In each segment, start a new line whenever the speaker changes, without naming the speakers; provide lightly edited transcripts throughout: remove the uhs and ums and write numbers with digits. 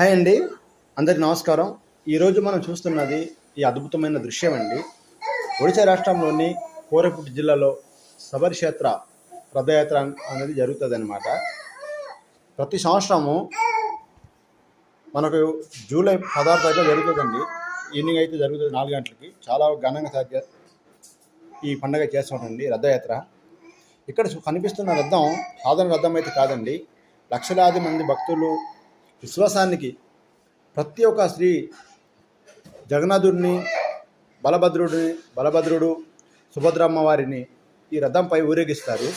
Hi అండి, అందరికి నమస్కారం. ఈరోజు మనం చూస్తున్నది ఈ అద్భుతమైన దృశ్యం అండి. ఒడిశా రాష్ట్రంలోని కోరపుట్ జిల్లాలో శబరిక్షేత్ర రథయాత్ర అనేది జరుగుతుంది అనమాట. ప్రతి సంవత్సరము మనకు జూలై 16 తారీఖున జరుగుతుందండి. ఈవినింగ్ అయితే జరుగుతుంది 4 గంటలకి. చాలా ఘనంగా ఈ పండుగ చేస్తుంటండి రథయాత్ర. ఇక్కడ కనిపిస్తున్న రథం సాధారణ రథం అయితే కాదండి. లక్షలాది మంది భక్తులు విశ్వాసానికి ప్రతి ఒక్క శ్రీ జగన్నాథుడిని, బలభద్రుడు, సుభద్రమ్మ వారిని ఈ రథంపై ఊరేగిస్తారు.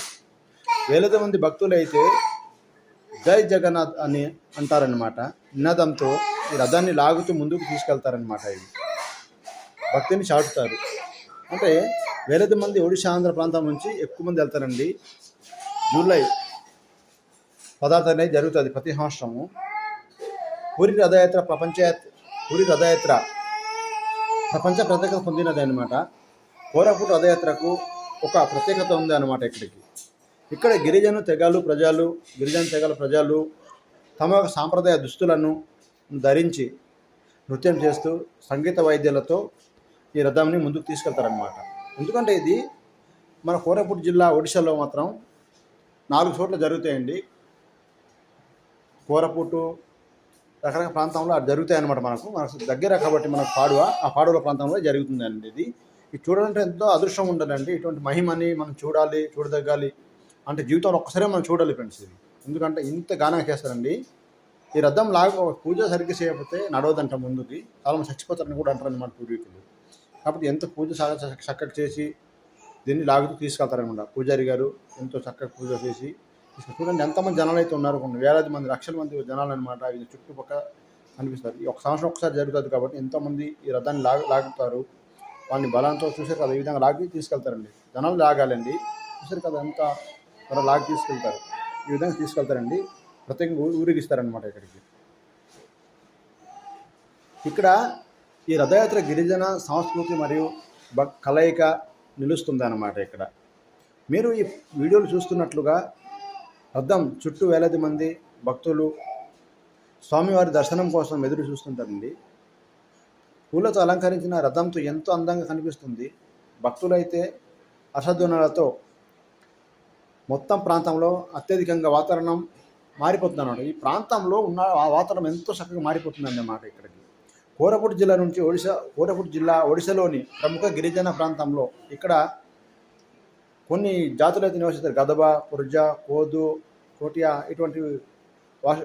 వేలాది మంది భక్తులు అయితే జై జగన్నాథ్ అని అంటారనమాట. నినాదంతో ఈ రథాన్ని లాగుతూ ముందుకు తీసుకెళ్తారనమాట. ఇది భక్తిని చాటుతారు. అంటే వేలాది మంది ఒడిశా ఆంధ్ర ప్రాంతం నుంచి ఎక్కువ మంది వెళ్తారండి. జూలై 16 అనేది జరుగుతుంది ప్రతి సంవత్సరము. పూరి రథయాత్ర ప్రపంచ ప్రత్యేకత పొందినది అనమాట. కోరాపుట్ రథయాత్రకు ఒక ప్రత్యేకత ఉంది అనమాట. ఇక్కడ గిరిజన తెగల ప్రజలు తమ యొక్క సాంప్రదాయ దుస్తులను ధరించి నృత్యం చేస్తూ సంగీత వాయిద్యాలతో ఈ రథాన్ని ముందుకు తీసుకెళ్తారనమాట. ఎందుకంటే ఇది మన కోరాపుట్ జిల్లా ఒడిశాలో మాత్రం 4 చోట్ల జరుగుతాయండి. కోరాపుట్ రకరకాల ప్రాంతంలో అది జరుగుతాయి అన్నమాట. మనకు దగ్గర కాబట్టి మనకు పాడువ ప్రాంతంలో జరుగుతుందండి. ఇది చూడాలంటే ఎంతో అదృష్టం ఉండాలండి. ఇటువంటి మహిమని మనం చూడదగ్గాలి అంటే జీవితంలో ఒక్కసారి మనం చూడాలి ఫ్రెండ్స్. ఇది ఎందుకంటే ఇంత ఘనంగా చేస్తారండి. ఈ రథం పూజ సరిగ్గా చేయకపోతే నడవదంట ముందుకి. చాలామంది చచ్చిపోతారని కూడా అంటారు అన్నమాట పూర్వీకులు. కాబట్టి ఎంత పూజ చక్కగా చేసి దీన్ని లాగుతూ తీసుకెళ్తారనమాట. పూజారి గారు ఎంతో చక్కగా పూజ చేసి చూడండి ఎంతమంది జనాలు అయితే ఉన్నారు. కొన్ని వేలాది మంది, లక్షల మంది జనాలు అనమాట. ఇది చుట్టుపక్కల కనిపిస్తారు. ఒక సంవత్సరం ఒకసారి జరుగుతుంది కాబట్టి ఎంతోమంది ఈ రథాన్ని లాగుతారు. వాళ్ళని బలంతో చూసారు కదా, ఈ విధంగా లాగి తీసుకెళ్తారండి. జనాలు లాగాలండి, చూసారు కదా ఎంత లాగి తీసుకెళ్తారు. ఈ విధంగా తీసుకెళ్తారండి. ప్రత్యేకంగా ఊరేగిస్తారనమాట. ఇక్కడ ఈ రథయాత్ర గిరిజన సంస్కృతి మరియు కలయిక నిలుస్తుంది అన్నమాట. ఇక్కడ మీరు ఈ వీడియోలు చూస్తున్నట్లుగా రథం చుట్టూ వేలాది మంది భక్తులు స్వామివారి దర్శనం కోసం ఎదురు చూస్తుంటారండి. పూలతో అలంకరించిన రథంతో ఎంతో అందంగా కనిపిస్తుంది. భక్తులైతే హర్షధ్వనులతో మొత్తం ప్రాంతంలో అత్యధికంగా వాతావరణం మారిపోతుంది అన్నమాట. ఈ ప్రాంతంలో ఉన్న ఆ వాతావరణం ఎంతో చక్కగా మారిపోతుంది అన్నమాట. కోరాపుట్ జిల్లా నుంచి ఒడిశాలోని ప్రముఖ గిరిజన ప్రాంతంలో ఇక్కడ కొన్ని జాతులు అయితే నివసిస్తారు. గదబ, పుర్జ, కోదు, కోటియా ఇటువంటి